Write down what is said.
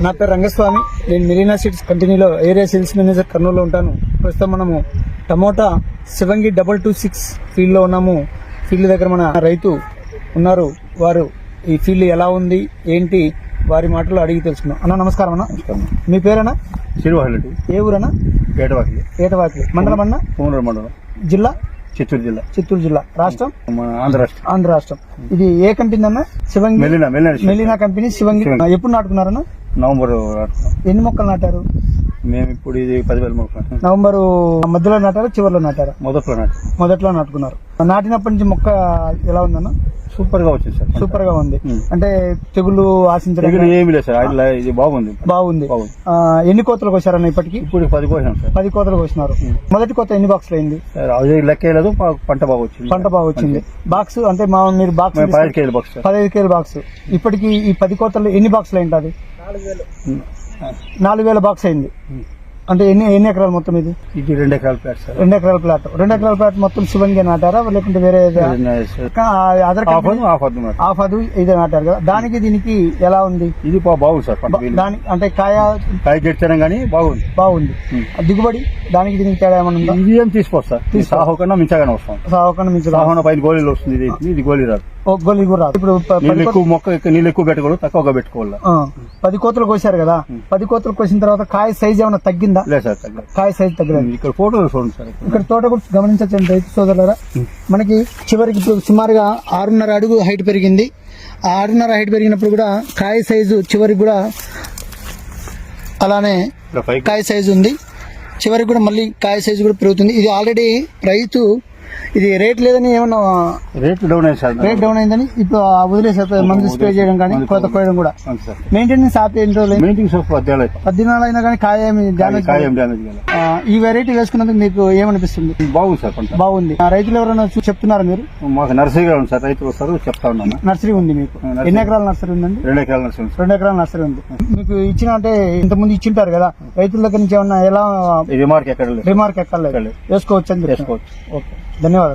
నా పేరు రంగస్వామి. నేను మెరీనా సీడ్స్ కంపెనీలో ఏరియా సేల్స్ మేనేజర్ కర్నూలులో ఉంటాను. ప్రస్తుతం మనము టమోటా శివంగి 226 ఫీల్డ్ లో ఉన్నాము. ఫీల్డ్ దగ్గర మన రైతు ఉన్నారు. వారు ఈ ఫీల్డ్ ఎలా ఉంది ఏంటి వారి మాటలు అడిగి తెలుసుకున్నాం. అన్న నమస్కారం. అన్న మీ పేరన్నా? శ్రీవాహరెడ్డి. ఏ ఊరన్నా? ఏటవాకిలి. ఏటవాకిలి మండలం అన్న? పూనూరు మండలం. జిల్లా? చిత్తూరు జిల్లా. చిత్తూరు జిల్లా. రాష్ట్రం? మన ఆంధ్ర రాష్ట్రం. ఆంధ్ర రాష్ట్రం. ఇది ఏ కంపెనీ అన్న? శివంగి మెలీనా కంపెనీ శివంగి. ఎప్పుడు నాటుకున్నారన్న? నవంబర్. ఎన్ని మొక్కలు నాటారు? మేము ఇప్పుడు ఇది 10,000 మొక్కలు. నవంబరు మధ్యలో నాటారా చివరిలో నాటారా? మొదట్లో నాటుకున్నారు. నాటినప్పటి నుంచి మొక్క ఎలా ఉందన్న? సూపర్ గా వచ్చింది సార్. సూపర్ గా ఉంది. అంటే తెగులు ఆశించడం ఏమి లేదు సార్. ఇది బాగుంది. ఎన్ని కోతలు కోసారన్న ఇప్పటికి? ఇప్పుడు 10 కోసాం సార్. 10 కోతలు కోసినారు. మొదటి కోత ఎన్ని బాక్సులు అయింది? అది లెక్కలేదు. పంట బాగా వచ్చింది. పంట బాగా వచ్చింది. బాక్స్ అంటే మీరు బాక్స్ 15 కేజీల బాక్స్. 15 కేజీల బాక్స్. ఇప్పటికి ఈ 10 కోతలు ఎన్ని బాక్సులు అయింది? 4,000 బాక్స్ అయింది. అంటే ఎన్ని ఎకరాలు మొత్తం ఇది? ఇది 2 ఎకరాల ప్లాట్ సార్. 2 ఎకరాల ప్లాట్. 2 ఎకరాల ప్లాట్ మొత్తం శివంగి నాటారా లేకుంటే వేరే ఆఫ్ అది ఇదే నాటారు కదా? దానికి దీనికి ఎలా ఉంది? ఇది బాగుంది సార్. దాని అంటే కాయ గెచ్చడం కానీ బాగుంది. దిగుబడి దానికి దీనికి తేడా ఏమన్నా ఉందా? ఇది ఏం తీసుకోవచ్చు సార్. సాహోకన్నా మించగానే వస్తాం. సాహోకన్నా పైన గోళీలు వస్తుంది. ఇది గోళీ రాదు. గోళీ కూడా రాదు. ఇప్పుడు నీళ్ళు ఎక్కువ పెట్టుకోవాలి, తక్కువగా పెట్టుకోవాలి. 10 కోతలు కోసారు కదా? 10 కోతలు కోసిన తర్వాత కాయ సైజ్ ఏమైనా తగ్గిందా? లేదు సార్, కాయ సైజ్ తగ్గలేదు. ఇక్కడ ఫోటోలు చూడండి సార్. ఇక్కడ తోట కూడా గమనించండి రైతు సోదరులారా. మనకి చివరికి ఇప్పుడు సుమారుగా 6.5 అడుగు హైట్ పెరిగింది. ఆ 6.5 హైట్ పెరిగినప్పుడు కూడా కాయ సైజు చివరికి కూడా అలానే కాయ సైజు ఉంది. చివరికి కూడా మళ్ళీ కాయ సైజు కూడా పెరుగుతుంది. ఇది ఆల్రెడీ రైతు ఇది రేట్ లేదని ఏమన్నా రేట్ డౌన్ అయిందని ఇప్పుడు వదిలేసారు. మందు స్ప్రే చేయడం కానీ కోత కోయడం కూడా. మెయింటెనెన్స్ ఆపి ఎన్ని రోజులు? 10 దినాలు అయినా కానీ కాయ డ్యామేజ్. ఈ వెరైటీ వేసుకున్నందుకు మీకు ఏమనిపిస్తుంది? బాగుంది సార్. బాగుంది. రైతులు ఎవరైనా చెప్తున్నారా మీరు? మాకు నర్సరీ ఉంది సార్. రైతులు వస్తారు చెప్తా ఉన్నాను. నర్సరీ ఉంది మీకు? ఎన్ని ఎకరాల నర్సరీ ఉందండి? 2 ఎకరాల నర్సరీ. 2 ఎకరాల నర్సరీ ఉంది మీకు. ఇచ్చిన అంటే ఇంతకుముందు ఇచ్చింటారు కదా, రైతుల దగ్గర నుంచి ఏమన్నా ఎలా రిమార్క్ ఎక్కడ వేసుకోవచ్చు అని చెప్పి? వేసుకోవచ్చు. ఓకే, ధన్యవాదాలు.